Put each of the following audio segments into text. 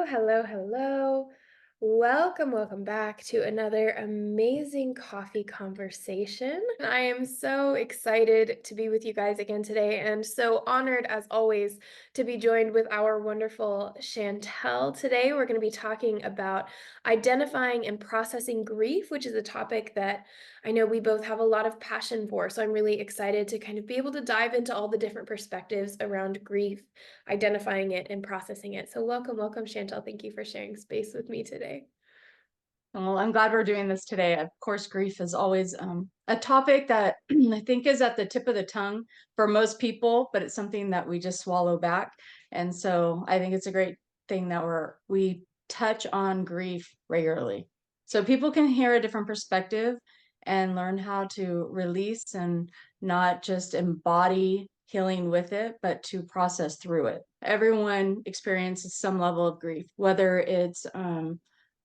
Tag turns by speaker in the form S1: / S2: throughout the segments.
S1: hello, hello. Welcome back to another amazing coffee conversation. I am so excited to be with you guys again today and so honored, as always, to be joined with our wonderful Shantel. Today, we're going to be talking about identifying and processing grief, which is a topic that I know we both have a lot of passion for. So I'm really excited to kind of be able to dive into all the different perspectives around grief, identifying it and processing it. So welcome, Chantel. Thank you for sharing space with me today.
S2: Well, I'm glad we're doing this today. Of course, grief is always a topic that I think is at the tip of the tongue for most people, but it's something that we just swallow back. And so I think it's a great thing that we touch on grief regularly, so people can hear a different perspective and learn how to release and not just embody healing with it, but to process through it. Everyone experiences some level of grief, whether it's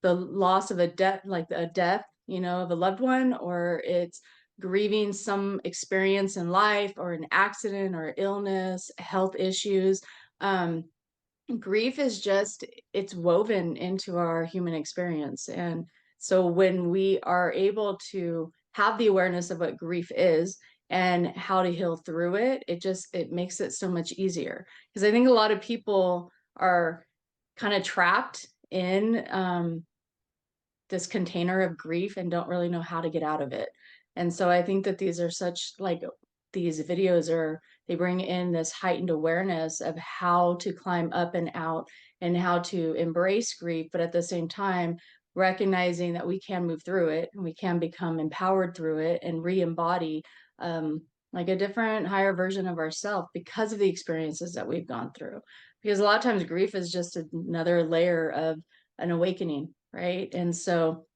S2: the loss of a death, like a death, of a loved one, or it's grieving some experience in life or an accident or illness, health issues. Um, Grief is just, it's woven into our human experience. And so when we are able to have the awareness of what grief is and how to heal through it, it makes it so much easier. Because I think a lot of people are kind of trapped in this container of grief and don't really know how to get out of it. And so I think that these are such, like, these videos are, they bring in this heightened awareness of how to climb up and out and how to embrace grief, but at the same time recognizing that we can move through it and we can become empowered through it and re-embody like a different, higher version of ourselves because of the experiences that we've gone through. Because a lot of times grief is just another layer of an awakening, right? And so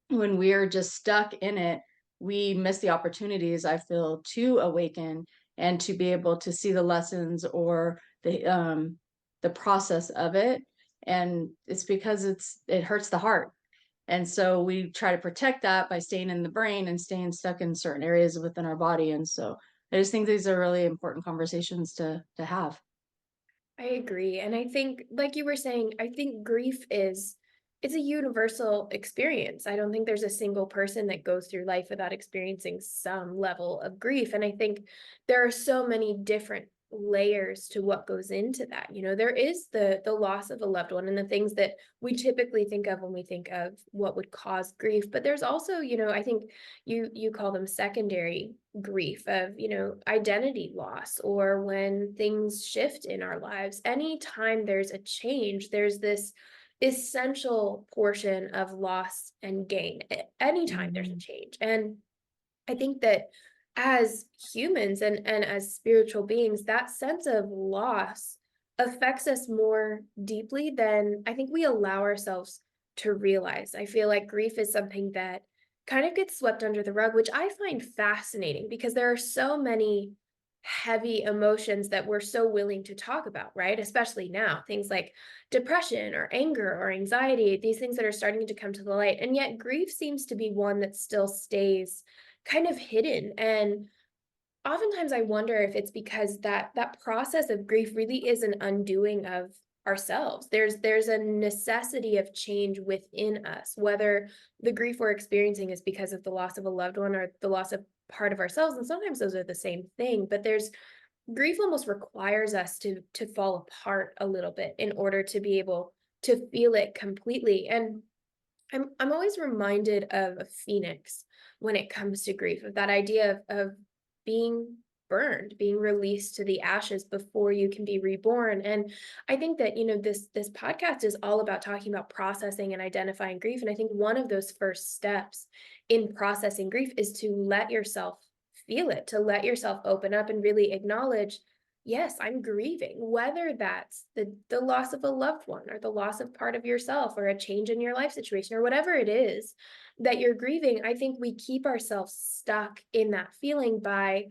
S2: when we're just stuck in it, we miss the opportunities, I feel, to awaken and to be able to see the lessons or the process of it. And it's because it hurts the heart. And so we try to protect that by staying in the brain and staying stuck in certain areas within our body. And so I just think these are really important conversations to have.
S1: I agree. And I think, like you were saying, I think grief it's a universal experience. I don't think there's a single person that goes through life without experiencing some level of grief. And I think there are so many different layers to what goes into that. There is the loss of a loved one and the things that we typically think of when we think of what would cause grief. But there's also, I think you call them secondary grief of, identity loss, or when things shift in our lives. Anytime there's a change, there's this essential portion of loss and gain. Anytime there's a
S2: Mhm.
S1: change. And I think that as humans and as spiritual beings, that sense of loss affects us more deeply than I think we allow ourselves to realize. I feel like grief is something that kind of gets swept under the rug, which I find fascinating because there are so many heavy emotions that we're so willing to talk about, right? Especially now, things like depression or anger or anxiety, these things that are starting to come to the light. And yet, grief seems to be one that still stays kind of hidden. And oftentimes I wonder if it's because that process of grief really is an undoing of ourselves. There's a necessity of change within us, whether the grief we're experiencing is because of the loss of a loved one or the loss of part of ourselves. And sometimes those are the same thing, but there's grief almost requires us to fall apart a little bit in order to be able to feel it completely. And I'm always reminded of a phoenix when it comes to grief, of that idea of being burned, being released to the ashes before you can be reborn. And I think that, this podcast is all about talking about processing and identifying grief. And I think one of those first steps in processing grief is to let yourself feel it, to let yourself open up and really acknowledge, yes, I'm grieving, whether that's the loss of a loved one or the loss of part of yourself or a change in your life situation or whatever it is that you're grieving. I think we keep ourselves stuck in that feeling by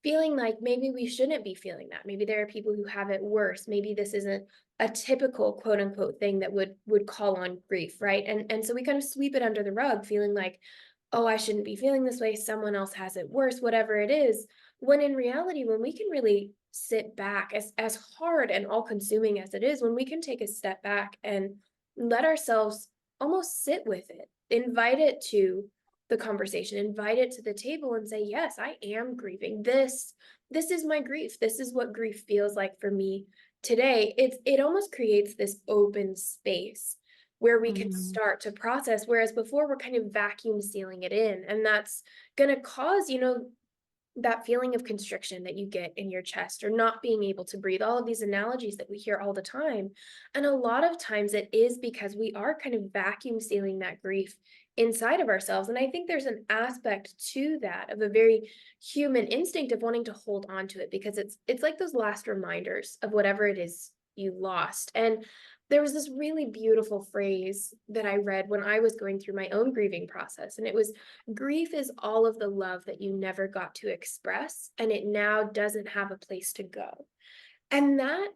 S1: feeling like maybe we shouldn't be feeling that. Maybe there are people who have it worse. Maybe this isn't a typical quote unquote thing that would call on grief, right? And so we kind of sweep it under the rug, feeling like, oh, I shouldn't be feeling this way. Someone else has it worse, whatever it is. When in reality, when we can really sit back, as hard and all consuming as it is, when we can take a step back and let ourselves almost sit with it, invite it to the conversation, invite it to the table and say, yes, I am grieving. This is my grief. This is what grief feels like for me today. It almost creates this open space where we can
S2: Mhm.
S1: start to process, whereas before we're kind of vacuum sealing it in. And that's going to cause, that feeling of constriction that you get in your chest or not being able to breathe, all of these analogies that we hear all the time. And a lot of times it is because we are kind of vacuum sealing that grief inside of ourselves. And I think there's an aspect to that of a very human instinct of wanting to hold on to it because it's like those last reminders of whatever it is you lost. And there was this really beautiful phrase that I read when I was going through my own grieving process, and it was, grief is all of the love that you never got to express, and it now doesn't have a place to go. And that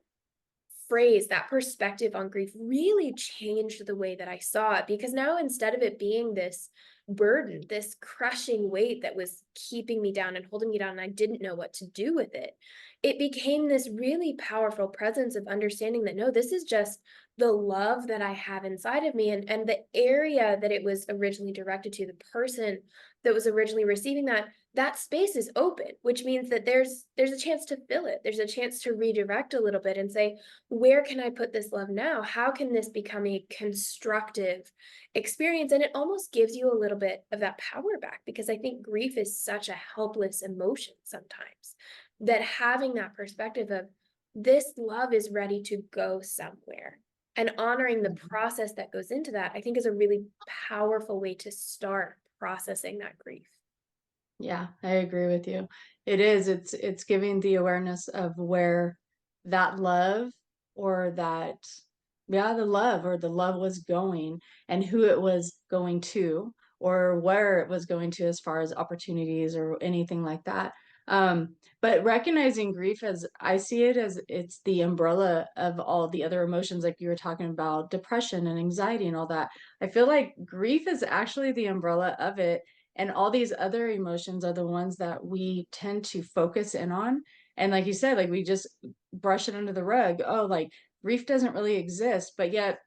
S1: phrase, that perspective on grief really changed the way that I saw it because now instead of it being this burden, this crushing weight that was keeping me down and holding me down, and I didn't know what to do with it, it became this really powerful presence of understanding that no, this is just the love that I have inside of me. And the area that it was originally directed to, the person that was originally receiving that space is open, which means that there's a chance to fill it. There's a chance to redirect a little bit and say, where can I put this love now? How can this become a constructive experience? And it almost gives you a little bit of that power back because I think grief is such a helpless emotion sometimes that having that perspective of this love is ready to go somewhere and honoring the process that goes into that, I think is a really powerful way to start processing that grief.
S2: Yeah, I agree with you. It is. It's giving the awareness of where that love or that, yeah, the love was going and who it was going to or where it was going to as far as opportunities or anything like that. But recognizing grief as I see it as it's the umbrella of all the other emotions, like you were talking about depression and anxiety and all that. I feel like grief is actually the umbrella of it, and all these other emotions are the ones that we tend to focus in on. And like you said, like we just brush it under the rug. Oh, like grief doesn't really exist. But yet,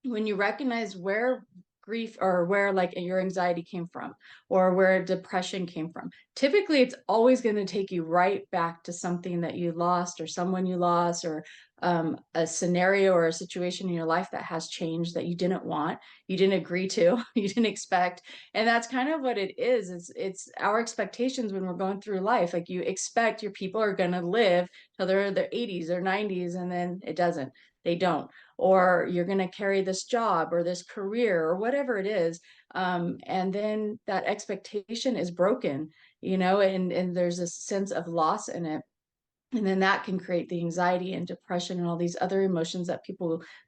S2: when you recognize where grief or where like your anxiety came from or where depression came from, typically it's always going to take you right back to something that you lost or someone you lost or a scenario or a situation in your life that has changed that you didn't want, you didn't agree to, you didn't expect. And that's kind of what it is. It's our expectations when we're going through life. Like you expect your people are going to live till they're in their 80s or 90s, and then it doesn't. They don't. Or you're going to carry this job or this career or whatever it is, and then that expectation is broken, and there's a sense of loss in it, and then that can create the anxiety and depression and all these other emotions that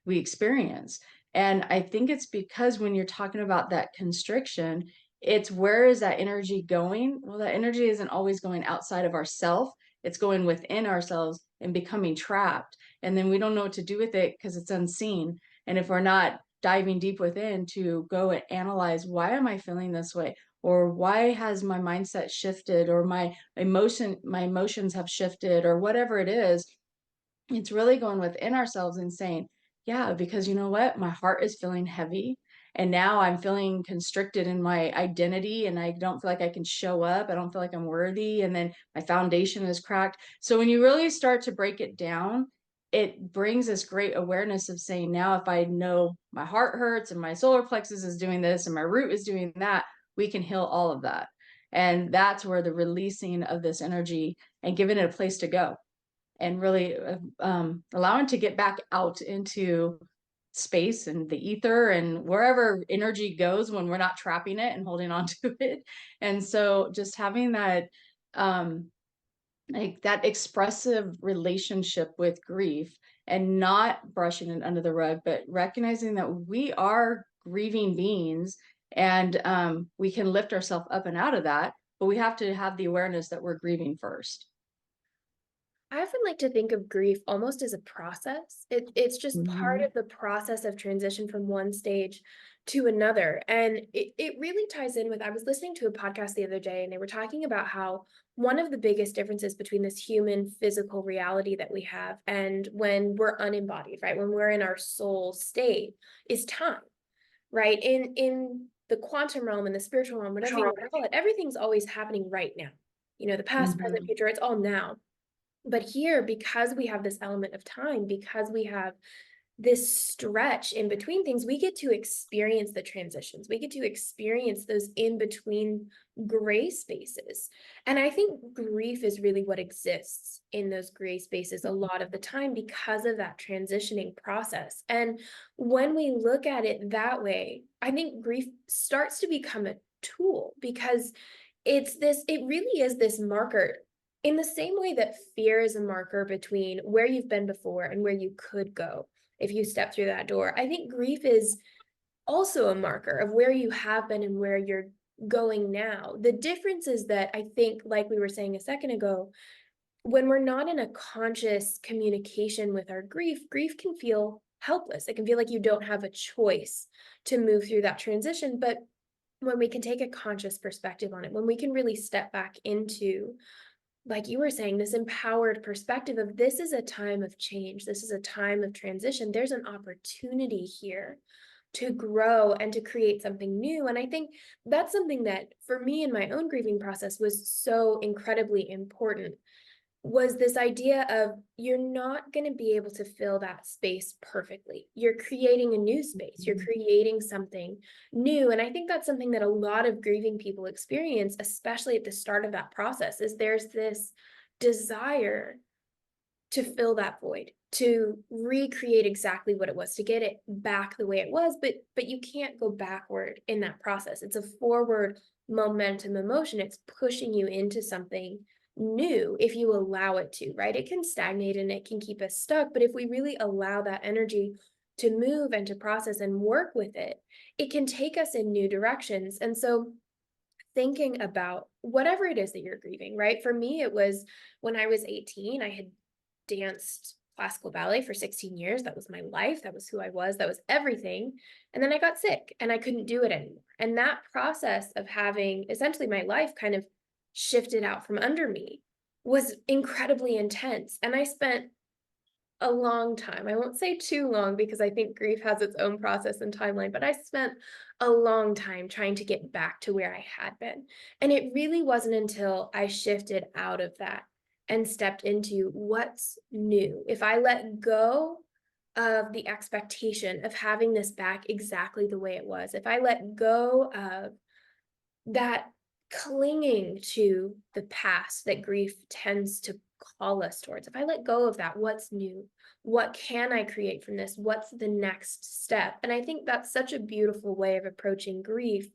S2: we experience. And I think it's because when you're talking about that constriction, it's where is that energy going? Well, that energy isn't always going outside of ourself, it's going within ourselves and becoming trapped, and then we don't know what to do with it because it's unseen. And if we're not diving deep within to go and analyze, why am I feeling this way, or why has my mindset shifted, or my emotions have shifted, or whatever it is, it's really going within ourselves and saying, yeah, because you know what, my heart is feeling heavy, and now I'm feeling constricted in my identity, and I don't feel like I can show up, I don't feel like I'm worthy, and then my foundation is cracked. So when you really start to break it down, it brings this great awareness of saying, now if I know my heart hurts and my solar plexus is doing this and my root is doing that, we can heal all of that. And that's where the releasing of this energy and giving it a place to go, and really allowing to get back out into space and the ether and wherever energy goes when we're not trapping it and holding on to it. And so just having that like that expressive relationship with grief and not brushing it under the rug, but recognizing that we are grieving beings, and we can lift ourselves up and out of that, but we have to have the awareness that we're grieving first.
S1: I often like to think of grief almost as a process. It's just part
S2: Mhm.
S1: of the process of transition from one stage to another. And it really ties in with, I was listening to a podcast the other day, and they were talking about how one of the biggest differences between this human physical reality that we have and when we're unembodied, right? When we're in our soul state, is time, right? In the quantum realm and the spiritual realm, whatever you want to call it, everything's always happening right now. The past, present,
S2: Mhm.
S1: future, it's all now. But here, because we have this element of time, because we have this stretch in between things, we get to experience the transitions. We get to experience those in between gray spaces. And I think grief is really what exists in those gray spaces a lot of the time because of that transitioning process. And when we look at it that way, I think grief starts to become a tool, because it really is this marker, in the same way that fear is a marker between where you've been before and where you could go if you step through that door. I think grief is also a marker of where you have been and where you're going now. The difference is that, I think, like we were saying a second ago, when we're not in a conscious communication with our grief can feel helpless. It can feel like you don't have a choice to move through that transition. But when we can take a conscious perspective on it, when we can really step back into, like you were saying, this empowered perspective of, this is a time of change, this is a time of transition, there's an opportunity here to grow and to create something new. And I think that's something that for me in my own grieving process was so incredibly important, was this idea of, you're not going to be able to fill that space perfectly. You're creating a new space, you're creating something new. And I think that's something that a lot of grieving people experience, especially at the start of that process, is there's this desire to fill that void, to recreate exactly what it was, to get it back the way it was. But you can't go backward in that process. It's a forward momentum emotion. It's pushing you into something new if you allow it to, right? It can stagnate and it can keep us stuck. But if we really allow that energy to move and to process and work with it, it can take us in new directions. And so, thinking about whatever it is that you're grieving, right? For me, it was when I was 18, I had danced classical ballet for 16 years. That was my life. That was who I was. That was everything. And then I got sick and I couldn't do it anymore. And that process of having essentially my life kind of shifted out from under me was incredibly intense. And I spent a long time. I won't say too long, because I think grief has its own process and timeline, but I spent a long time trying to get back to where I had been. And it really wasn't until I shifted out of that and stepped into what's new. If I let go of the expectation of having this back exactly the way it was, if I let go of that clinging to the past that grief tends to call us towards, if I let go of that, what's new? What can I create from this? What's the next step? And I think that's such a beautiful way of approaching grief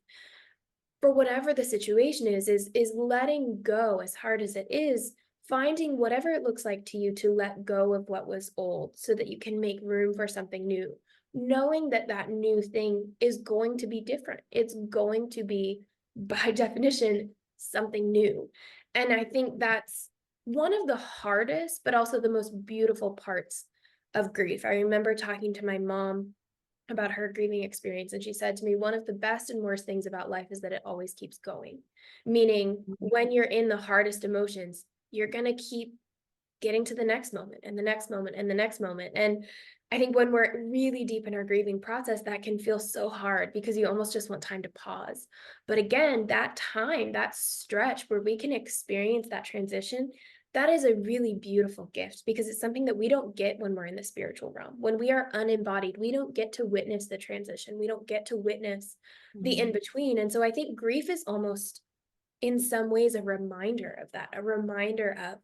S1: for whatever the situation is letting go, as hard as it is, finding whatever it looks like to you to let go of what was old so that you can make room for something new, knowing that that new thing is going to be different. It's going to be, by definition, something new. And I think that's one of the hardest but also the most beautiful parts of grief. I remember talking to my mom about her grieving experience, and she said to me, one of the best and worst things about life is that it always keeps going. Meaning, when you're in the hardest emotions, you're going to keep getting to the next moment and the next moment and the next moment. And I think when we're really deep in our grieving process, that can feel so hard because you almost just want time to pause. But again, that time, that stretch where we can experience that transition, that is a really beautiful gift, because it's something that we don't get when we're in the spiritual realm. When we are unembodied, we don't get to witness the transition. We don't get to witness the in between. And so I think grief is almost, in some ways, a reminder of that, a reminder of,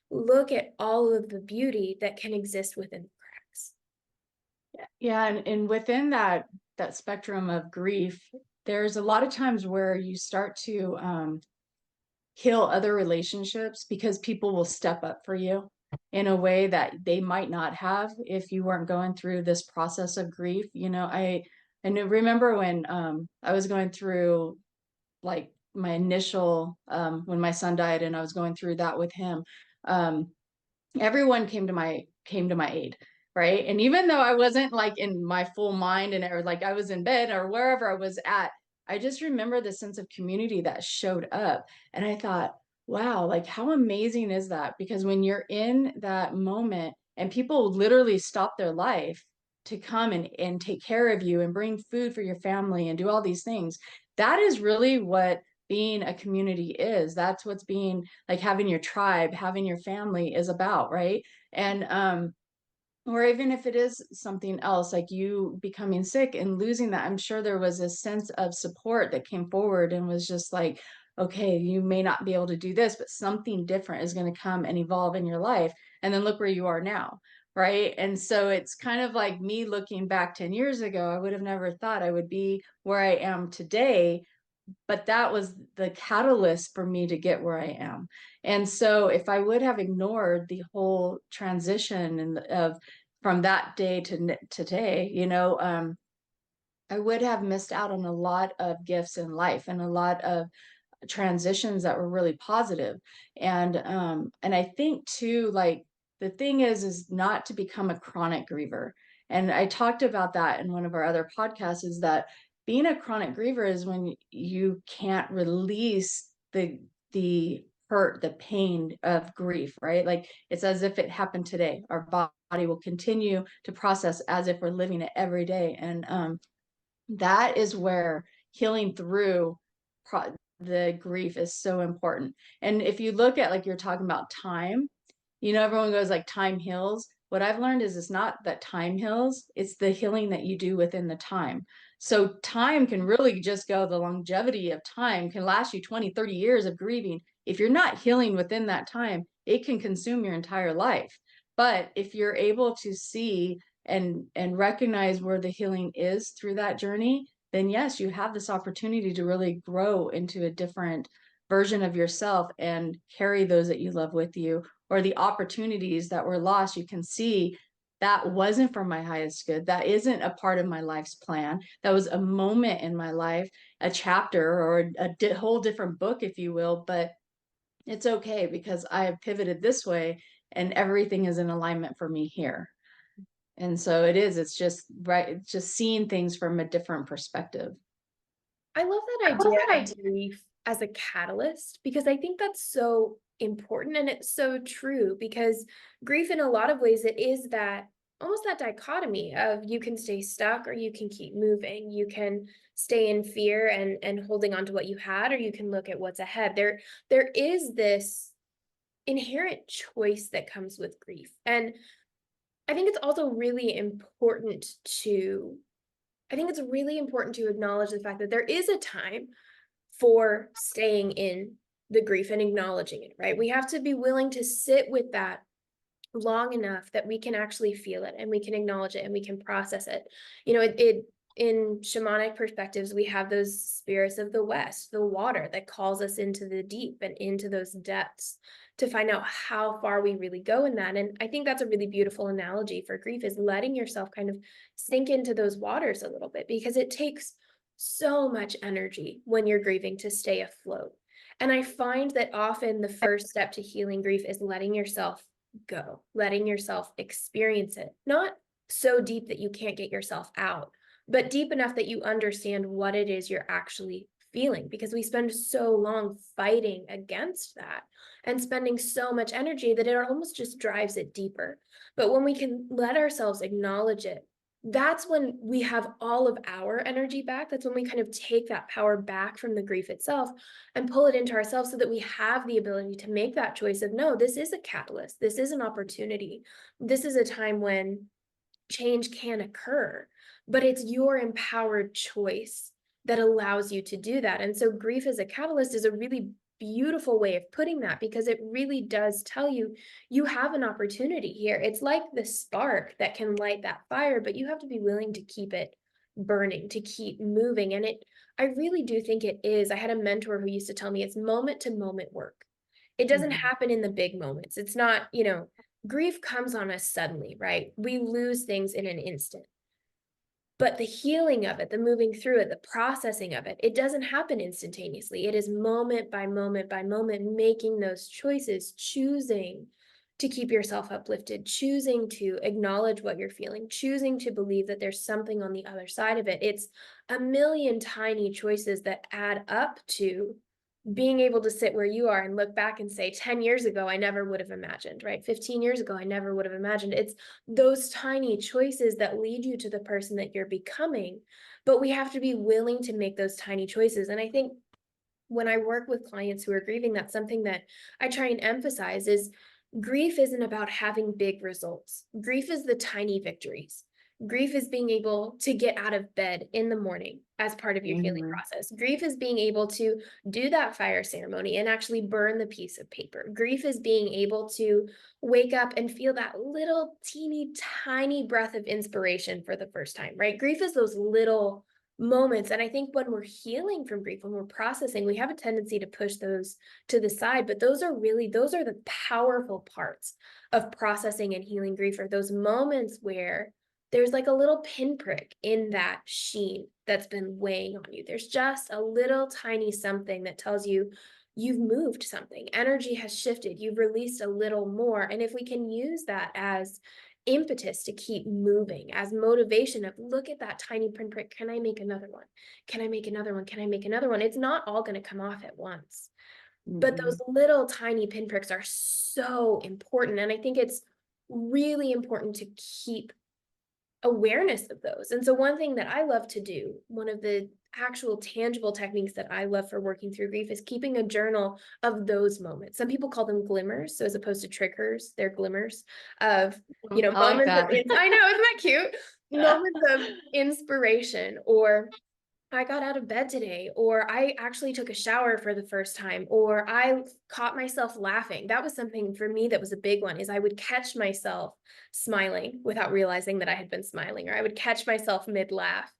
S1: look at all of the beauty that can exist within the cracks.
S2: Yeah, and within that spectrum of grief, there's a lot of times where you start to heal other relationships because people will step up for you in a way that they might not have if you weren't going through this process of grief. Remember when I was going through, like, my initial when my son died and I was going through that with him. Everyone came to my aid. right? And even though I wasn't like in my full mind and or like I was in bed or wherever I was at, I just remember the sense of community that showed up. And I thought, wow, like how amazing is that? Because when you're in that moment and people literally stop their life to come and take care of you and bring food for your family and do all these things, that is really what being a community is. That's what's being like having your tribe, having your family is about, right? And or even if it is something else like you becoming sick and losing that, I'm sure there was a sense of support that came forward and was just like, okay, you may not be able to do this, but something different is going to come and evolve in your life. And then look where you are now, right? And so it's kind of like me looking back 10 years ago, I would have never thought I would be where I am today, but that was the catalyst for me to get where I am. And so if I would have ignored the whole transition and of from that day to today, I would have missed out on a lot of gifts in life and a lot of transitions that were really positive. And I think too, like the thing is not to become a chronic griever. And I talked about that in one of our other podcasts, is that being a chronic griever is when you can't release the hurt, the pain of grief, right? Like it's as if it happened today. Our body will continue to process as if we're living it every day. And that is where healing through the grief is so important. And if you look at, like you're talking about time, everyone goes like time heals. What I've learned is it's not that time heals, it's the healing that you do within the time. So time can really just go, the longevity of time can last you 20, 30 years of grieving. If you're not healing within that time, it can consume your entire life. But if you're able to see and recognize where the healing is through that journey, then yes, you have this opportunity to really grow into a different version of yourself and carry those that you love with you, or the opportunities that were lost. You can see that wasn't for my highest good. That isn't a part of my life's plan. That was a moment in my life, a chapter or a whole different book, if you will, but it's okay because I have pivoted this way and everything is in alignment for me here. And so it's just right, it's just seeing things from a different perspective.
S1: I love that idea of grief as a catalyst because I think that's so important and it's so true because grief in a lot of ways it is that almost that dichotomy of you can stay stuck or you can keep moving. You can stay in fear and holding on to what you had, or you can look at what's ahead. There is this inherent choice that comes with grief. And I think it's also really important to I think it's really important to acknowledge the fact that there is a time for staying in the grief and acknowledging it, right? We have to be willing to sit with that long enough that we can actually feel it and we can acknowledge it and we can process it. It in shamanic perspectives, we have those spirits of the West, the water that calls us into the deep and into those depths to find out how far we really go in that. And I think that's a really beautiful analogy for grief, is letting yourself kind of sink into those waters a little bit, because it takes so much energy when you're grieving to stay afloat. And I find that often the first step to healing grief is letting yourself go, letting yourself experience it. Not so deep that you can't get yourself out, but deep enough that you understand what it is you're actually feeling, because we spend so long fighting against that and spending so much energy that it almost just drives it deeper. But when we can let ourselves acknowledge it, that's when we have all of our energy back. That's when we kind of take that power back from the grief itself and pull it into ourselves so that we have the ability to make that choice of, no, this is a catalyst. This is an opportunity. This is a time when change can occur, but it's your empowered choice that allows you to do that. And so grief as a catalyst is a really beautiful way of putting that, because it really does tell you you have an opportunity here. It's like the spark that can light that fire, but you have to be willing to keep it burning, to keep moving. And I really do think it is. I had a mentor who used to tell me it's moment to moment work. It doesn't happen in the big moments. It's not, grief comes on us suddenly, right? We lose things in an instant. But the healing of it, the moving through it, the processing of it, it doesn't happen instantaneously. It is moment by moment by moment, making those choices, choosing to keep yourself uplifted, choosing to acknowledge what you're feeling, choosing to believe that there's something on the other side of it. It's a million tiny choices that add up to being able to sit where you are and look back and say, 10 years ago, I never would have imagined, right? 15 years ago, I never would have imagined. It's those tiny choices that lead you to the person that you're becoming. But we have to be willing to make those tiny choices. And I think when I work with clients who are grieving, that's something that I try and emphasize is grief isn't about having big results. Grief is the tiny victories. Grief is being able to get out of bed in the morning as part of your healing
S2: Mhm.
S1: process. Grief is being able to do that fire ceremony and actually burn the piece of paper. Grief is being able to wake up and feel that little teeny tiny breath of inspiration for the first time, right? Grief is those little moments. And I think when we're healing from grief, when we're processing, we have a tendency to push those to the side, but those are the powerful parts of processing and healing grief, are those moments where there's like a little pinprick in that sheen that's been weighing on you. There's just a little tiny something that tells you you've moved something. Energy has shifted. You've released a little more. And if we can use that as impetus to keep moving, as motivation of look at that tiny pinprick. Can I make another one? Can I make another one? Can I make another one? It's not all going to come off at once. But those
S2: Mm-mm.
S1: little tiny pinpricks are so important. And I think it's really important to keep awareness of those. And so one thing that I love to do, one of the actual tangible techniques that I love for working through grief, is keeping a journal of those moments. Some people call them glimmers. So as opposed to triggers, they're glimmers of,
S2: I like
S1: moments of,
S2: that.
S1: I know, isn't that cute? Moments of inspiration, or I got out of bed today, or I actually took a shower for the first time, or I caught myself laughing. That was something for me that was a big one, is I would catch myself smiling without realizing that I had been smiling, or I would catch myself mid laugh.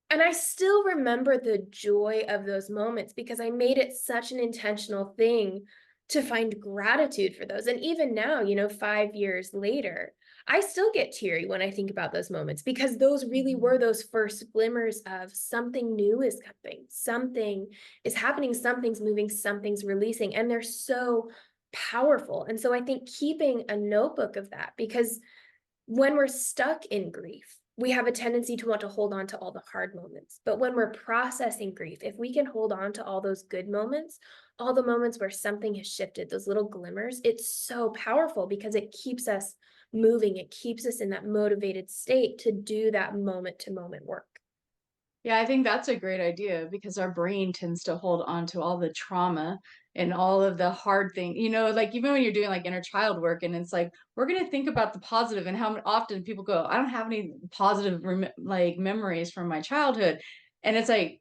S1: And I still remember the joy of those moments because I made it such an intentional thing to find gratitude for those. And even now, 5 years later, I still get teary when I think about those moments because those really
S2: Mhm.
S1: were those first glimmers of something new is coming, something is happening, something's moving, something's releasing, and they're so powerful. And so I think keeping a notebook of that, because when we're stuck in grief, we have a tendency to want to hold on to all the hard moments. But when we're processing grief, if we can hold on to all those good moments, all the moments where something has shifted, those little glimmers, it's so powerful because it keeps us moving. It keeps us in that motivated state to do that moment to moment work.
S2: Yeah, I think that's a great idea because our brain tends to hold on to all the trauma and all of the hard thing. Like even when you're doing like inner child work and it's like, we're going to think about the positive and how often people go, I don't have any positive like memories from my childhood. And it's like,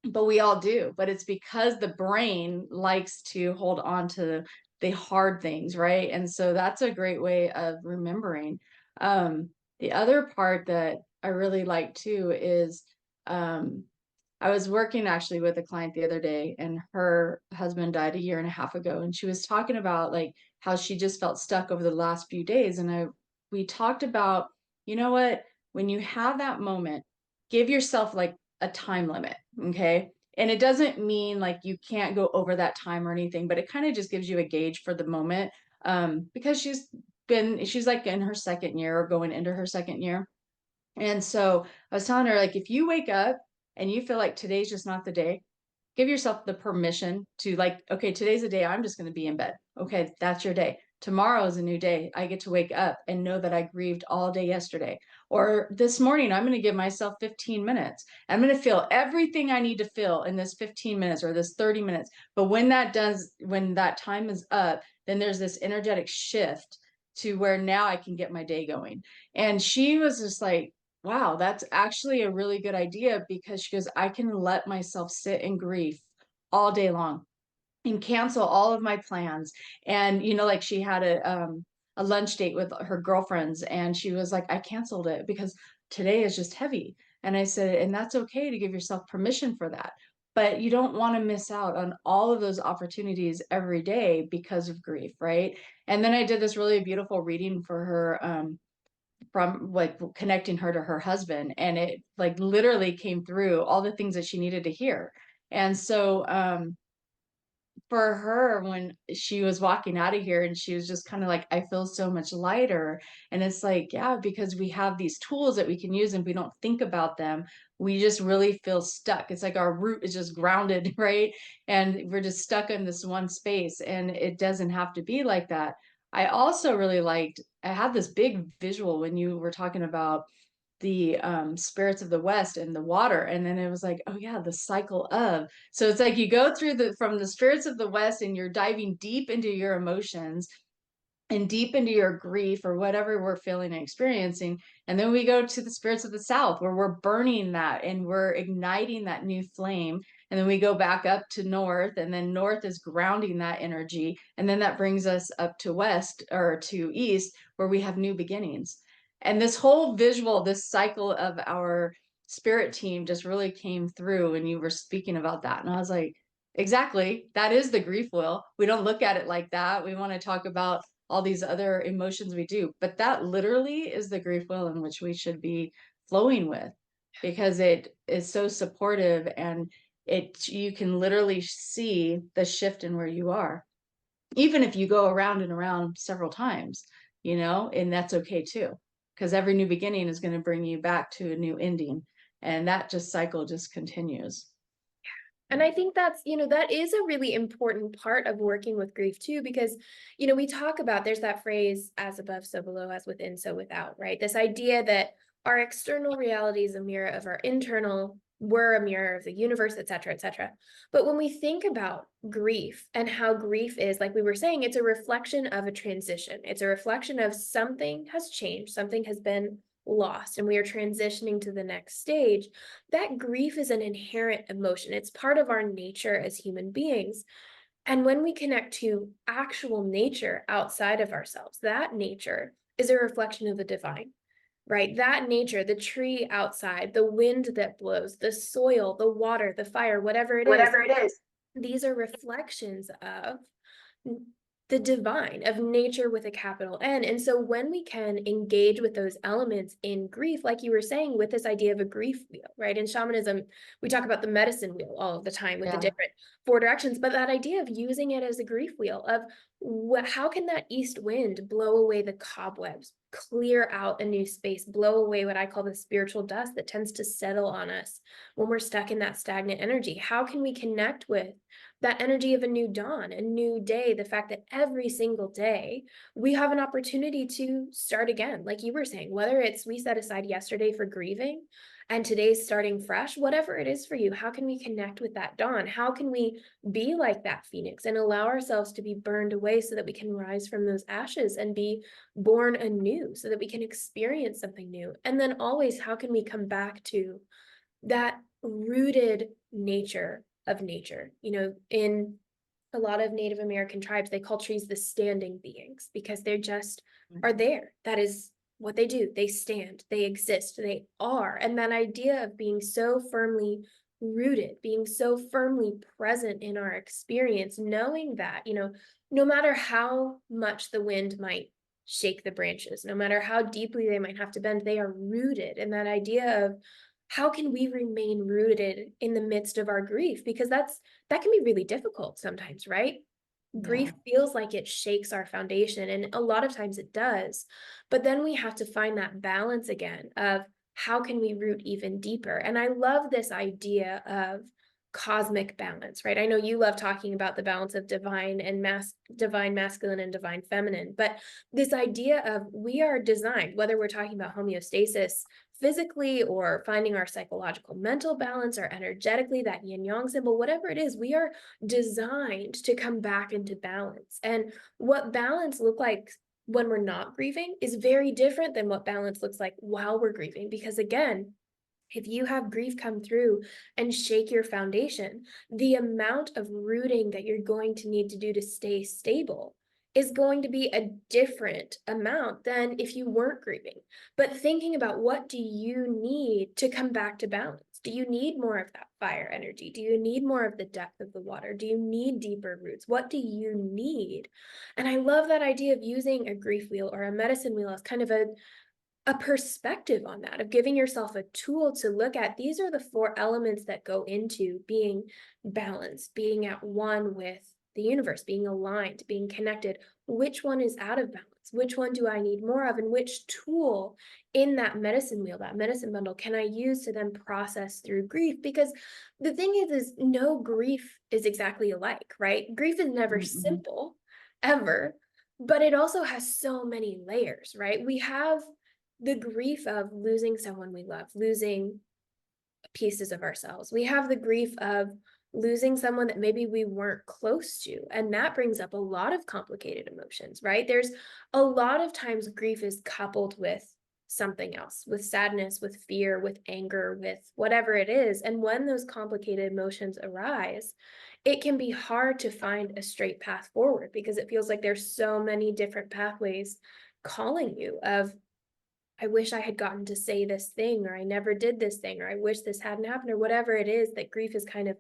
S2: but we all do. But it's because the brain likes to hold on to the hard things, right? And so that's a great way of remembering. Um, the other part that I really like too is um, I was working actually with a client the other day, and her husband died a year and a half ago, and she was talking about like how she just felt stuck over the last few days. And we talked about, you know what, when you have that moment, give yourself like a time limit, okay? And it doesn't mean like you can't go over that time or anything, but it kind of just gives you a gauge for the moment. Because she's like in her second year or going into her second year. And so I was telling her, like, if you wake up and you feel like today's just not the day, give yourself the permission to, like, okay, today's the day I'm just going to be in bed. Okay, that's your day. Tomorrow is a new day. I get to wake up and know that I grieved all day yesterday. Or this morning, I'm going to give myself 15 minutes. I'm going to feel everything I need to feel in this 15 minutes or this 30 minutes. But when that time is up, then there's this energetic shift to where now I can get my day going. And she was just like, wow, that's actually a really good idea because she goes, I can let myself sit in grief all day long and cancel all of my plans. And like she had a lunch date with her girlfriends, and she was like, I canceled it because today is just heavy. And I said, and that's okay to give yourself permission for that. But you don't want to miss out on all of those opportunities every day because of grief, right? And then I did this really beautiful reading for her, from like connecting her to her husband, and it like literally came through all the things that she needed to hear. And so for her, when she was walking out of here and she was just kind of like, I feel so much lighter. And it's like, yeah, because we have these tools that we can use and we don't think about them. We just really feel stuck. It's like our root is just grounded, right? And we're just stuck in this one space. And it doesn't have to be like that. I also really liked, I had this big visual when you were talking about the spirits of the West and the water. And then it was like, oh yeah, the cycle of. So it's like you go through the from the spirits of the West and you're diving deep into your emotions and deep into your grief or whatever we're feeling and experiencing. And then we go to the spirits of the South where we're burning that and we're igniting that new flame. And then we go back up to North, and then North is grounding that energy. And then that brings us up to West or to East where we have new beginnings. And this whole visual, this cycle of our spirit team just really came through when you were speaking about that. And I was like, exactly, that is the grief wheel. We don't look at it like that. We want to talk about all these other emotions we do, but that literally is the grief wheel in which we should be flowing with, because it is so supportive, and you can literally see the shift in where you are, even if you go around and around several times, and that's okay too, because every new beginning is going to bring you back to a new ending, and that just cycle just continues.
S1: And I think that's, that is a really important part of working with grief too, because, we talk about, there's that phrase, as above, so below, as within, so without, right? This idea that our external reality is a mirror of our internal, we're a mirror of the universe, et cetera, et cetera. But when we think about grief and how grief is, like we were saying, it's a reflection of a transition. It's a reflection of something has changed, something has been lost, and we are transitioning to the next stage. That grief is an inherent emotion. It's part of our nature as human beings. And when we connect to actual nature outside of ourselves, that nature is a reflection of the divine, right? That nature, the tree outside, the wind that blows, the soil, the water, the fire, whatever it is, these are reflections of the divine, of nature with a capital N. And so when we can engage with those elements in grief, like you were saying, with this idea of a grief wheel, right? In shamanism, we talk about the medicine wheel all of the time with the different 4 directions, but that idea of using it as a grief wheel of how can that east wind blow away the cobwebs, clear out a new space, blow away what I call the spiritual dust that tends to settle on us when we're stuck in that stagnant energy? How can we connect with that energy of a new dawn, a new day, the fact that every single day we have an opportunity to start again, like you were saying, whether it's we set aside yesterday for grieving and today's starting fresh, whatever it is for you, how can we connect with that dawn? How can we be like that phoenix and allow ourselves to be burned away so that we can rise from those ashes and be born anew, so that we can experience something new? And then always, how can we come back to that rooted nature of nature? In a lot of Native American tribes, they call trees the standing beings because they're just are there. That is what they do. They stand, they exist, they are. And that idea of being so firmly rooted, being so firmly present in our experience, knowing that, no matter how much the wind might shake the branches, no matter how deeply they might have to bend, they are rooted. And that idea of how can we remain rooted in the midst of our grief? Because that can be really difficult sometimes, right? Grief feels like it shakes our foundation, and a lot of times it does. But then we have to find that balance again of how can we root even deeper? And I love this idea of cosmic balance, right? I know you love talking about the balance of divine masculine and divine feminine, but this idea of we are designed, whether we're talking about homeostasis physically or finding our psychological mental balance or energetically, that yin yang symbol, whatever it is, we are designed to come back into balance. And what balance look like when we're not grieving is very different than what balance looks like while we're grieving. Because again, if you have grief come through and shake your foundation, the amount of rooting that you're going to need to do to stay stable is going to be a different amount than if you weren't grieving. But thinking about, what do you need to come back to balance? Do you need more of that fire energy? Do you need more of the depth of the water? Do you need deeper roots? What do you need? And I love that idea of using a grief wheel or a medicine wheel as kind of a perspective on that, of giving yourself a tool to look at. These are the 4 elements that go into being balanced, being at one with the universe, being aligned, being connected. Which one is out of balance? Which one do I need more of? And which tool in that medicine wheel, that medicine bundle, can I use to then process through grief? Because the thing is no grief is exactly alike, right? Grief is never
S2: Mm-mm.
S1: simple, ever, but it also has so many layers, right? We have the grief of losing someone we love, losing pieces of ourselves. We have the grief of losing someone that maybe we weren't close to. And that brings up a lot of complicated emotions, right? There's a lot of times grief is coupled with something else, with sadness, with fear, with anger, with whatever it is. And when those complicated emotions arise, it can be hard to find a straight path forward because it feels like there's so many different pathways calling you of, I wish I had gotten to say this thing, or I never did this thing, or I wish this hadn't happened, or whatever it is that grief is kind of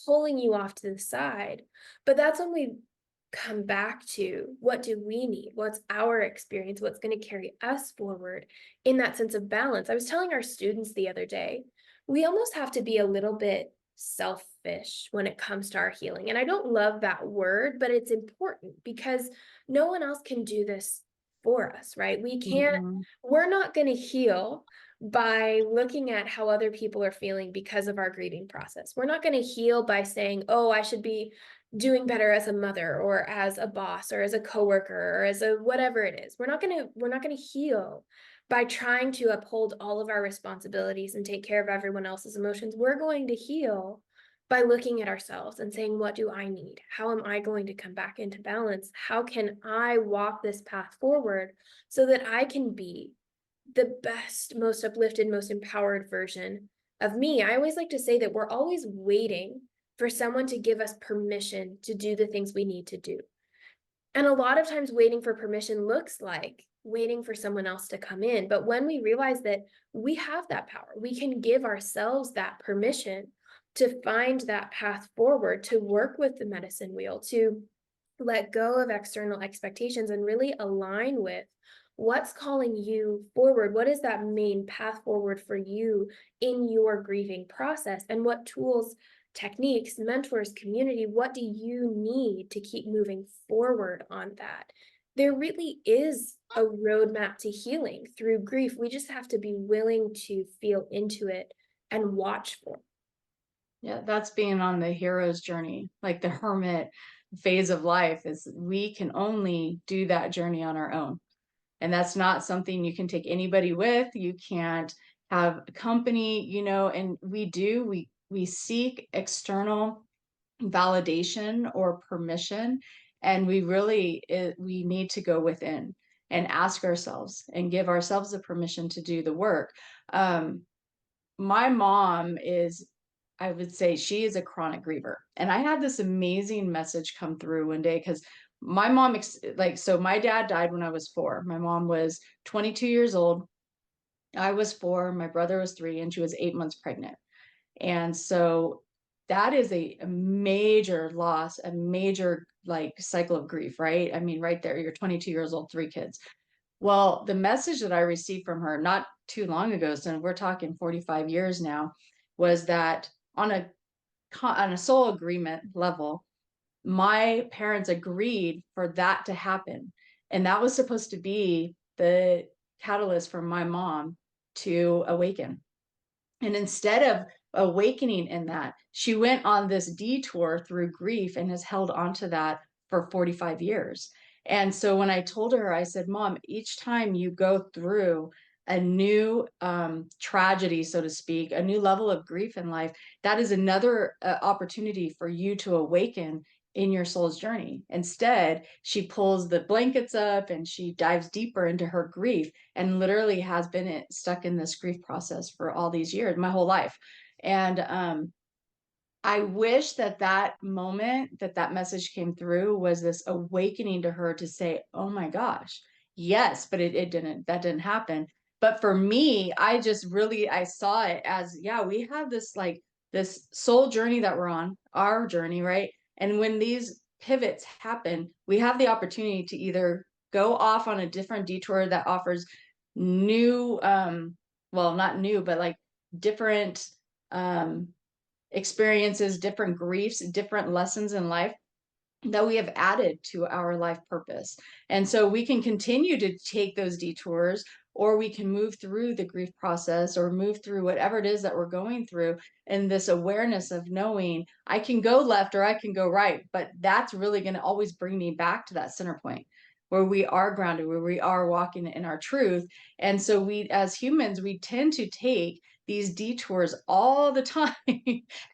S1: pulling you off to the side. But that's when we come back to, what do we need? What's our experience? What's going to carry us forward in that sense of balance? I was telling our students the other day, we almost have to be a little bit selfish when it comes to our healing. And I don't love that word, but it's important because no one else can do this for us, right? We can't,
S2: Mm-mm.
S1: we're not going to heal by looking at how other people are feeling because of our grieving process. We're not going to heal by saying, oh, I should be doing better as a mother or as a boss or as a coworker or as a whatever it is. We're not going to heal by trying to uphold all of our responsibilities and take care of everyone else's emotions. We're going to heal by looking at ourselves and saying, what do I need? How am I going to come back into balance? How can I walk this path forward so that I can be the best, most uplifted, most empowered version of me? I always like to say that we're always waiting for someone to give us permission to do the things we need to do. And a lot of times waiting for permission looks like waiting for someone else to come in. But when we realize that we have that power, we can give ourselves that permission to find that path forward, to work with the medicine wheel, to let go of external expectations and really align with what's calling you forward. What is that main path forward for you in your grieving process? And what tools, techniques, mentors, community, what do you need to keep moving forward on that? There really is a roadmap to healing through grief. We just have to be willing to feel into it and watch for it.
S2: Yeah, that's being on the hero's journey, like the hermit phase of life is we can only do that journey on our own. And that's not something you can take anybody with. You can't have company, and we seek external validation or permission. And we need to go within and ask ourselves and give ourselves the permission to do the work. My mom is, I would say she is a chronic griever. And I had this amazing message come through one day because my mom, so my dad died when I was 4. My mom was 22 years old. I was 4, my brother was 3, and she was 8 months pregnant. And so that is a major loss, a major like cycle of grief, right? I mean, right there, you're 22 years old, 3 kids. Well, the message that I received from her not too long ago, so we're talking 45 years now, was that on a soul agreement level, my parents agreed for that to happen. And that was supposed to be the catalyst for my mom to awaken. And instead of awakening in that, she went on this detour through grief and has held onto that for 45 years. And so when I told her, I said, Mom, each time you go through a new tragedy, so to speak, a new level of grief in life, that is another opportunity for you to awaken in your soul's journey. Instead, she pulls the blankets up and she dives deeper into her grief and literally has been stuck in this grief process for all these years, my whole life. And I wish that moment that message came through was this awakening to her to say, oh my gosh, yes, but that didn't happen. But for me, I saw it as, yeah, we have this soul journey that we're on, our journey, right? And when these pivots happen, we have the opportunity to either go off on a different detour that offers new, well, not new, but like different, experiences, different griefs, different lessons in life, that we have added to our life purpose. And so we can continue to take those detours, or we can move through the grief process or move through whatever it is that we're going through. And this awareness of knowing I can go left or I can go right, but that's really going to always bring me back to that center point where we are grounded, where we are walking in our truth. And so we, as humans, we tend to take these detours all the time,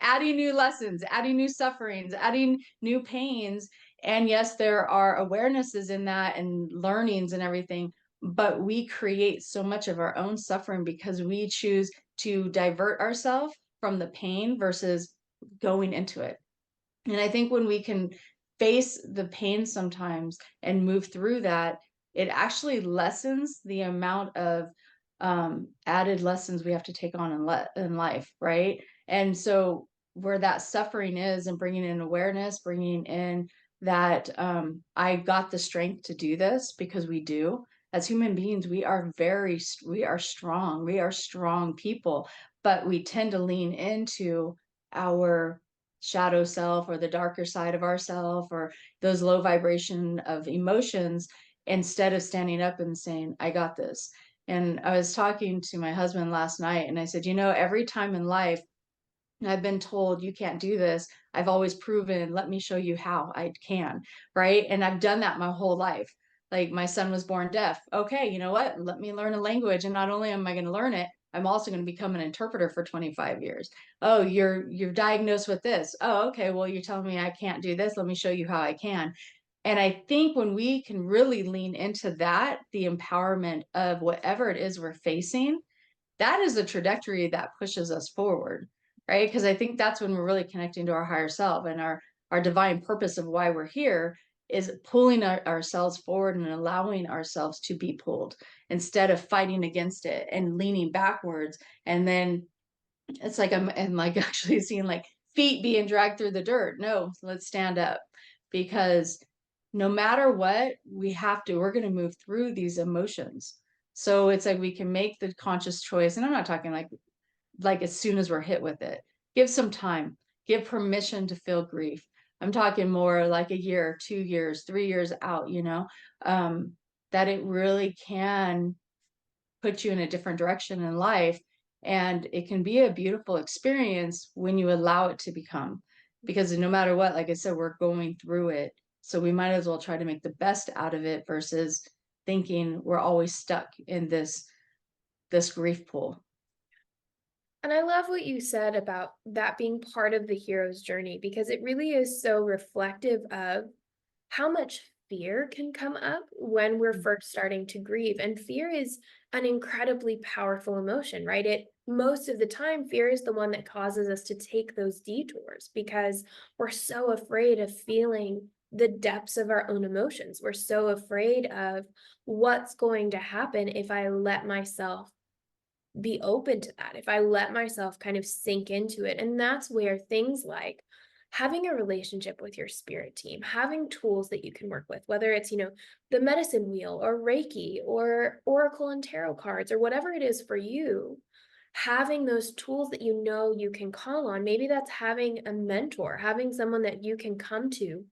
S2: adding new lessons, adding new sufferings, adding new pains. And yes, there are awarenesses in that and learnings and everything, but we create so much of our own suffering because we choose to divert ourselves from the pain versus going into it. And I think when we can face the pain sometimes and move through that, it actually lessens the amount of added lessons we have to take on in life, right? And so where that suffering is, and bringing in awareness, bringing in that I got the strength to do this, because we do. As human beings, we are we are strong people, but we tend to lean into our shadow self or the darker side of ourself or those low vibration of emotions, instead of standing up and saying, I got this. And I was talking to my husband last night and I said, every time in life I've been told you can't do this, I've always proven, let me show you how I can. Right. And I've done that my whole life. Like my son was born deaf. Okay, you know what? Let me learn a language. And not only am I going to learn it, I'm also going to become an interpreter for 25 years. Oh, you're diagnosed with this. Oh, okay. Well, you're telling me I can't do this. Let me show you how I can. And I think when we can really lean into that, the empowerment of whatever it is we're facing, that is the trajectory that pushes us forward, right? Because I think that's when we're really connecting to our higher self, and our divine purpose of why we're here is pulling ourselves forward and allowing ourselves to be pulled, instead of fighting against it and leaning backwards. And then it's like I'm like actually seeing like feet being dragged through the dirt. No, let's stand up, because no matter what, we're going to move through these emotions. So it's like we can make the conscious choice. And I'm not talking like as soon as we're hit with it. Give some time, give permission to feel grief. I'm talking more like a year, 2 years, 3 years out, that it really can put you in a different direction in life. And it can be a beautiful experience when you allow it to become, because no matter what, like I said, we're going through it. So we might as well try to make the best out of it versus thinking we're always stuck in this grief pool.
S1: And I love what you said about that being part of the hero's journey, because it really is so reflective of how much fear can come up when we're first starting to grieve. And fear is an incredibly powerful emotion, right? It most of the time, fear is the one that causes us to take those detours because we're so afraid of feeling the depths of our own emotions. We're so afraid of what's going to happen if I let myself be open to that, if I let myself kind of sink into it. And that's where things like having a relationship with your spirit team, having tools that you can work with, whether it's, the medicine wheel or Reiki or Oracle and tarot cards or whatever it is for you, having those tools that you can call on. Maybe that's having a mentor, having someone that you can come to,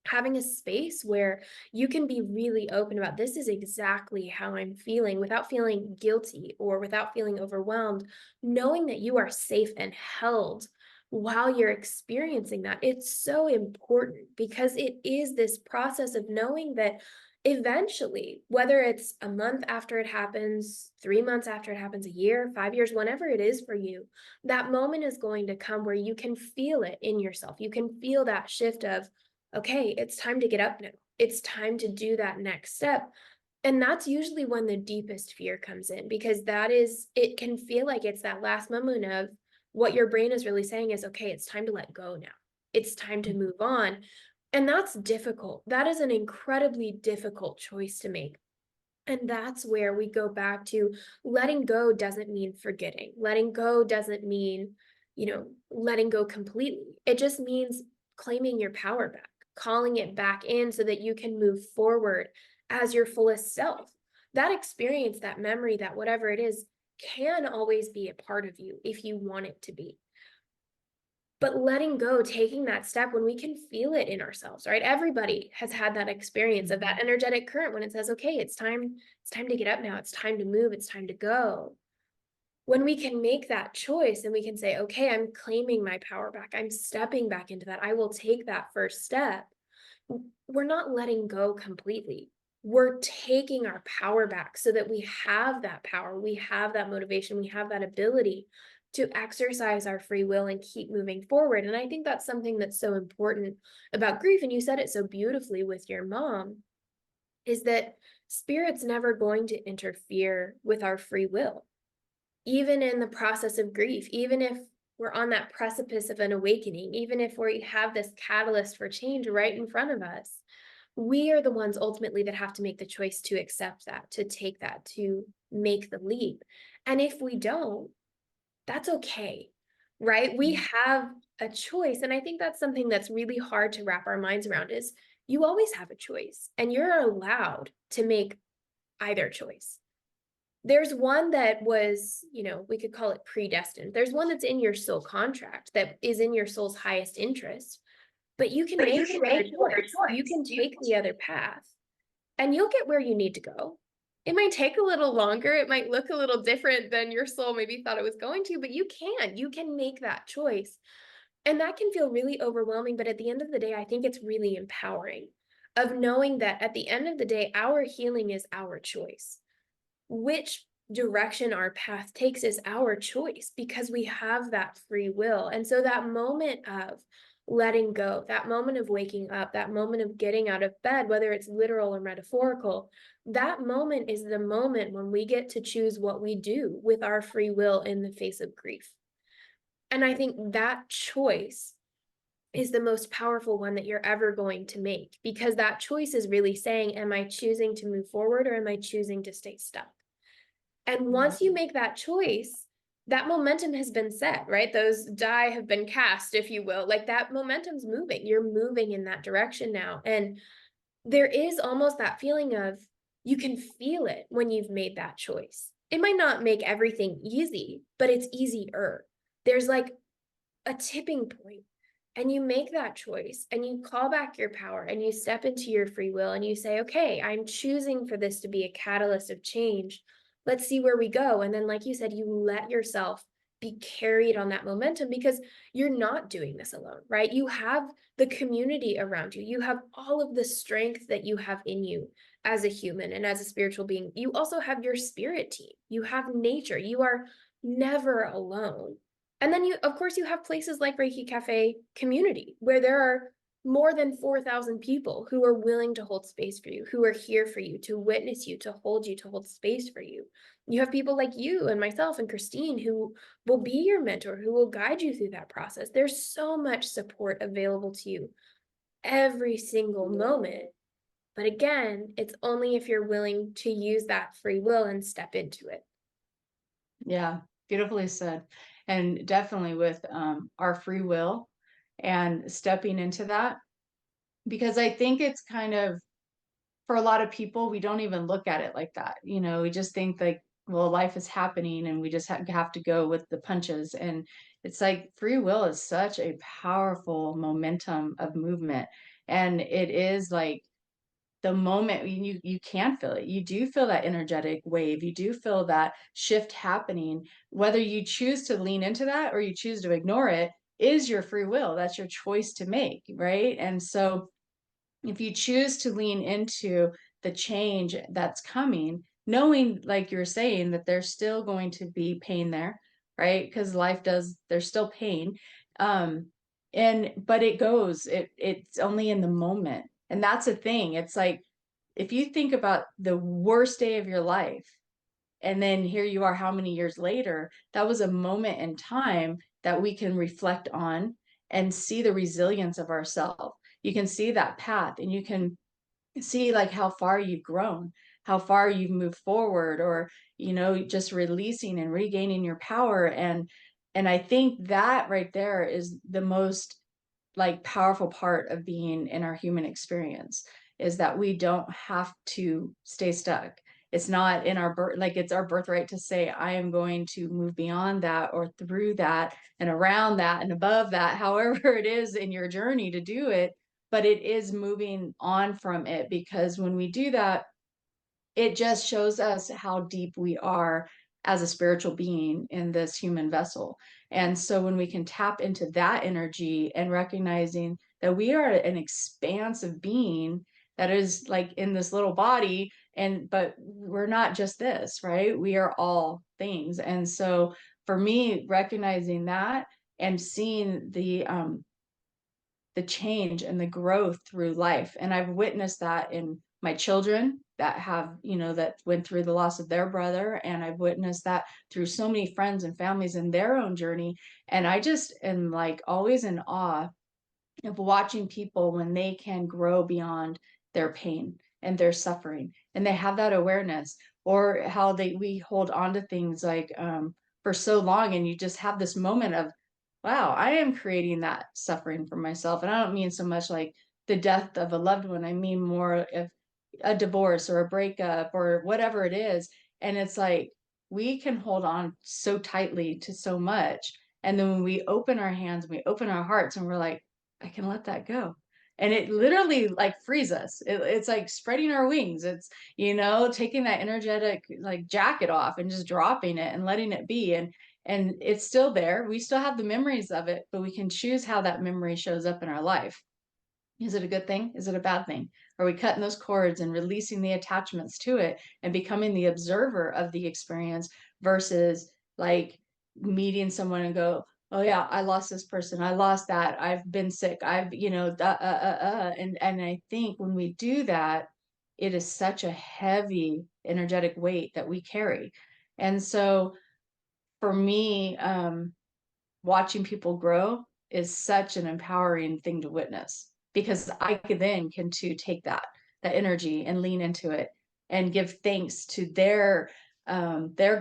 S1: having a space where you can be really open about, this is exactly how I'm feeling, without feeling guilty or without feeling overwhelmed, knowing that you are safe and held while you're experiencing that. It's so important because it is this process of knowing that eventually, whether it's a month after it happens, 3 months after it happens, a year, 5 years, whenever it is for you, that moment is going to come where you can feel it in yourself. You can feel that shift of, okay, it's time to get up now. It's time to do that next step. And that's usually when the deepest fear comes in, because it can feel like it's that last moment of what your brain is really saying is, okay, it's time to let go now. It's time to move on. And that's difficult. That is an incredibly difficult choice to make. And that's where we go back to, letting go doesn't mean forgetting. Letting go doesn't mean, letting go completely. It just means claiming your power back, calling it back in so that you can move forward as your fullest self. That experience, that memory, that whatever it is, can always be a part of you if you want it to be. But letting go, taking that step when we can feel it in ourselves, right? Everybody has had that experience of that energetic current when it says, okay, it's time to get up now. It's time to move. It's time to go. When we can make that choice and we can say, okay, I'm claiming my power back. I'm stepping back into that. I will take that first step. We're not letting go completely. We're taking our power back so that we have that power. We have that motivation. We have that ability to exercise our free will and keep moving forward. And I think that's something that's so important about grief. And you said it so beautifully with your mom, is that spirit's never going to interfere with our free will. Even in the process of grief, even if we're on that precipice of an awakening, even if we have this catalyst for change right in front of us, we are the ones ultimately that have to make the choice to accept that, to take that, to make the leap. And if we don't, that's okay, right? We have a choice. And I think that's something that's really hard to wrap our minds around is you always have a choice and you're allowed to make either choice. There's one that was, we could call it predestined. There's one that's in your soul contract that is in your soul's highest interest, but you can make the other choice. You can take the other path and you'll get where you need to go. It might take a little longer. It might look a little different than your soul maybe thought it was going to, but you can make that choice. And that can feel really overwhelming. But at the end of the day, I think it's really empowering of knowing that at the end of the day, our healing is our choice. Which direction our path takes is our choice because we have that free will. And so that moment of letting go, that moment of waking up, that moment of getting out of bed, whether it's literal or metaphorical, that moment is the moment when we get to choose what we do with our free will in the face of grief. And I think that choice is the most powerful one that you're ever going to make, because that choice is really saying, am I choosing to move forward or am I choosing to stay stuck? And once you make that choice, that momentum has been set, right? Those die have been cast, if you will. Like that momentum's moving. You're moving in that direction now. And there is almost that feeling of you can feel it when you've made that choice. It might not make everything easy, but it's easier. There's like a tipping point, and you make that choice and you call back your power and you step into your free will and you say, okay, I'm choosing for this to be a catalyst of change. Let's see where we go. And then, like you said, you let yourself be carried on that momentum because you're not doing this alone, right? You have the community around you. You have all of the strength that you have in you as a human and as a spiritual being. You also have your spirit team. You have nature. You are never alone. And then of course, you have places like Reiki Cafe community where there are more than 4,000 people who are willing to hold space for you, who are here for you, to witness you, to hold space for you. You have people like you and myself and Christine who will be your mentor, who will guide you through that process. There's so much support available to you every single moment. But again, it's only if you're willing to use that free will and step into it.
S2: Yeah, beautifully said. And definitely with our free will and stepping into that, because I think it's kind of, for a lot of people, we don't even look at it like that. We just think like, well, life is happening and we just have to go with the punches. And it's like free will is such a powerful momentum of movement. And it is like the moment you can feel it. You do feel that energetic wave. You do feel that shift happening. Whether you choose to lean into that or you choose to ignore it is your free will. That's your choice to make, right? And so if you choose to lean into the change that's coming, knowing, like you're saying, that there's still going to be pain there, right? Because there's still pain. But it's only in the moment. And that's the thing. It's like, if you think about the worst day of your life, and then here you are, how many years later, that was a moment in time that we can reflect on and see the resilience of ourselves. You can see that path and you can see like how far you've grown, how far you've moved forward, or, just releasing and regaining your power. And I think that right there is the most like powerful part of being in our human experience, is that we don't have to stay stuck. It's not in our birth, like it's our birthright to say, I am going to move beyond that or through that and around that and above that, however it is in your journey to do it. But it is moving on from it, because when we do that, it just shows us how deep we are as a spiritual being in this human vessel. And so when we can tap into that energy and recognizing that we are an expansive being that is like in this little body, and but we're not just this, right? We are all things. And so for me, recognizing that and seeing the change and the growth through life. And I've witnessed that in my children that have, that went through the loss of their brother. And I've witnessed that through so many friends and families in their own journey. And I just am like always in awe of watching people when they can grow beyond their pain and their suffering, and they have that awareness, or how we hold on to things like for so long, and you just have this moment of, wow, I am creating that suffering for myself. And I don't mean so much like the death of a loved one. I mean more of a divorce or a breakup or whatever it is. And it's like we can hold on so tightly to so much. And then when we open our hands, we open our hearts, and we're like, I can let that go. And it literally like frees us. It's like spreading our wings. It's, taking that energetic like jacket off and just dropping it and letting it be. And it's still there. We still have the memories of it, but we can choose how that memory shows up in our life. Is it a good thing? Is it a bad thing? Are we cutting those cords and releasing the attachments to it and becoming the observer of the experience versus like meeting someone and go, oh yeah, I lost this person. I lost that. I've been sick. And I think when we do that, it is such a heavy energetic weight that we carry. And so for me, watching people grow is such an empowering thing to witness, because I then can too take that energy and lean into it and give thanks to their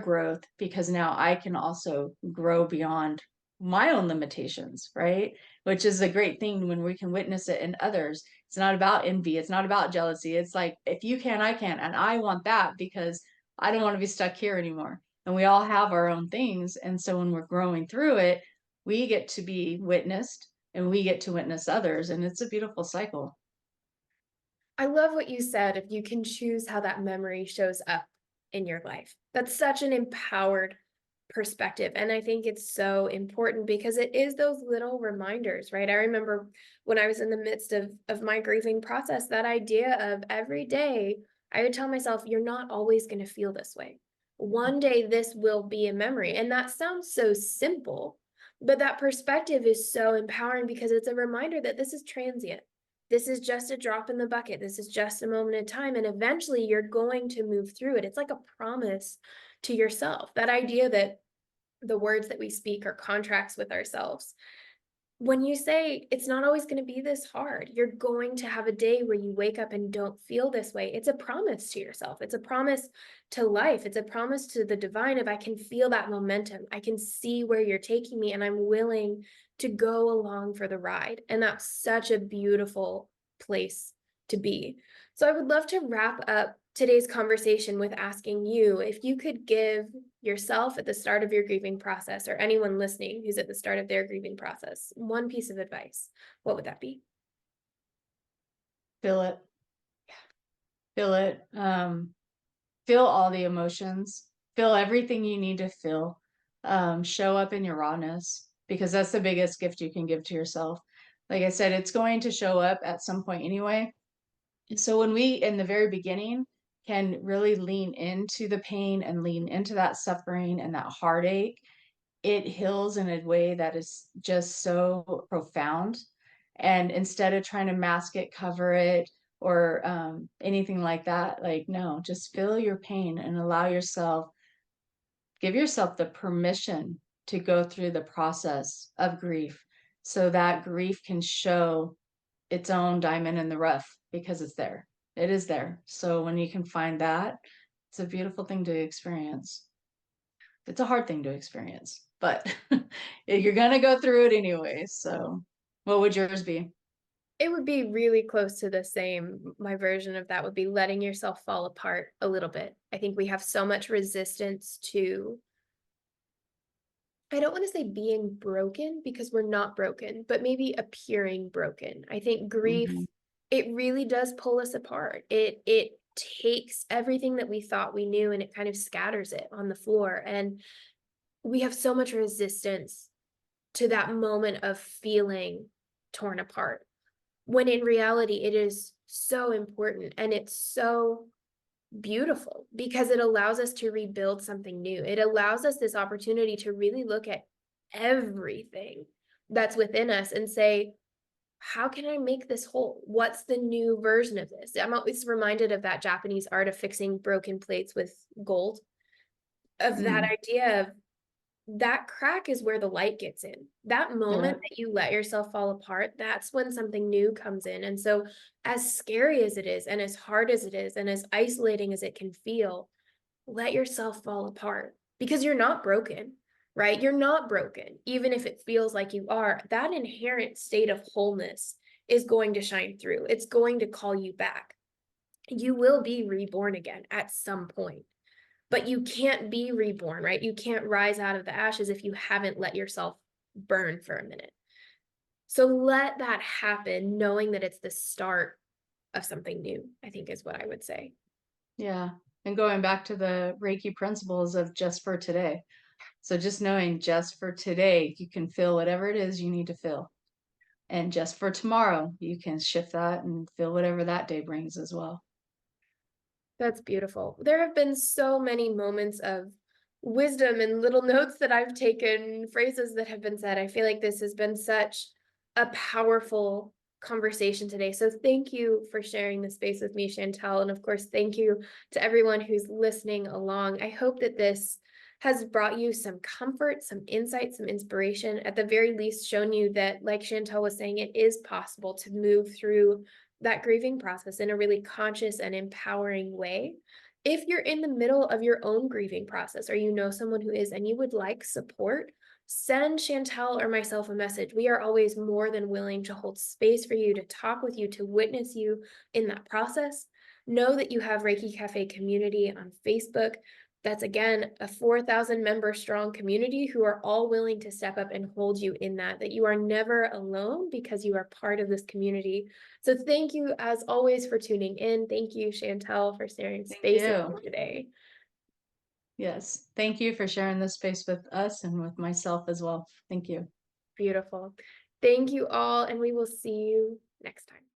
S2: growth, because now I can also grow beyond my own limitations, right? Which is a great thing when we can witness it in others. It's not about envy. It's not about jealousy. It's like, if you can, I can. And I want that because I don't want to be stuck here anymore. And we all have our own things. And so when we're growing through it, we get to be witnessed and we get to witness others. And it's a beautiful cycle.
S1: I love what you said. If you can choose how that memory shows up in your life, that's such an empowered perspective. And I think it's so important because it is those little reminders, right? I remember when I was in the midst of my grieving process, that idea of every day, I would tell myself, you're not always going to feel this way. One day this will be a memory. And that sounds so simple, but that perspective is so empowering because it's a reminder that this is transient. This is just a drop in the bucket. This is just a moment in time. And eventually you're going to move through it. It's like a promise to yourself. That idea that the words that we speak are contracts with ourselves. When you say it's not always going to be this hard, you're going to have a day where you wake up and don't feel this way. It's a promise to yourself. It's a promise to life. It's a promise to the divine of, I can feel that momentum. I can see where you're taking me, and I'm willing to go along for the ride. And that's such a beautiful place to be. So I would love to wrap up today's conversation with asking you if you could give yourself at the start of your grieving process, or anyone listening who's at the start of their grieving process, one piece of advice, what would that be?
S2: Feel it. Feel it. Feel all the emotions. Feel everything you need to feel. Show up in your rawness, because that's the biggest gift you can give to yourself. Like I said, it's going to show up at some point anyway. So when we, in the very beginning, can really lean into the pain and lean into that suffering and that heartache, it heals in a way that is just so profound. And instead of trying to mask it, cover it, or anything like that, like, no, just feel your pain and allow yourself, give yourself the permission to go through the process of grief, so that grief can show its own diamond in the rough, because it's there. It is there. So when you can find that, it's a beautiful thing to experience. It's a hard thing to experience, but you're going to go through it anyway. So what would yours be?
S1: It would be really close to the same. My version of that would be letting yourself fall apart a little bit. I think we have so much resistance to, I don't want to say being broken because we're not broken, but maybe appearing broken. I think grief,
S2: Mhm.
S1: it really does pull us apart. It takes everything that we thought we knew and it kind of scatters it on the floor. And we have so much resistance to that moment of feeling torn apart. When in reality, it is so important and it's so beautiful because it allows us to rebuild something new. It allows us this opportunity to really look at everything that's within us and say, how can I make this whole? What's the new version of this? I'm always reminded of that Japanese art of fixing broken plates with gold, of that
S2: Mm.
S1: idea of that crack is where the light gets in. That
S2: Yeah.
S1: moment that you let yourself fall apart, that's when something new comes in. And so, as scary as it is, and as hard as it is, and as isolating as it can feel, let yourself fall apart because you're not broken, right? You're not broken, even if it feels like you are. That inherent state of wholeness is going to shine through, it's going to call you back. You will be reborn again at some point. But you can't be reborn, right? You can't rise out of the ashes if you haven't let yourself burn for a minute. So let that happen, knowing that it's the start of something new, I think is what I would say.
S2: Yeah. And going back to the Reiki principles of just for today. So just knowing just for today, you can feel whatever it is you need to feel. And just for tomorrow, you can shift that and feel whatever that day brings as well.
S1: That's beautiful. There have been so many moments of wisdom and little notes that I've taken, phrases that have been said. I feel like this has been such a powerful conversation today. So thank you for sharing this space with me, Chantel. And of course, thank you to everyone who's listening along. I hope that this has brought you some comfort, some insight, some inspiration, at the very least shown you that, like Chantel was saying, it is possible to move through that grieving process in a really conscious and empowering way. If you're in the middle of your own grieving process or you know someone who is and you would like support, send Chantel or myself a message. We are always more than willing to hold space for you, to talk with you, to witness you in that process. Know that you have Reiki Cafe community on Facebook. That's again a 4,000 member strong community who are all willing to step up and hold you in that you are never alone because you are part of this community. So thank you as always for tuning in. Thank you, Chantel, for sharing
S2: Thank
S1: space with
S2: you.
S1: me today.
S2: Yes. Thank you for sharing this space with us and with myself as well. Thank you.
S1: Beautiful. Thank you all, and we will see you next time.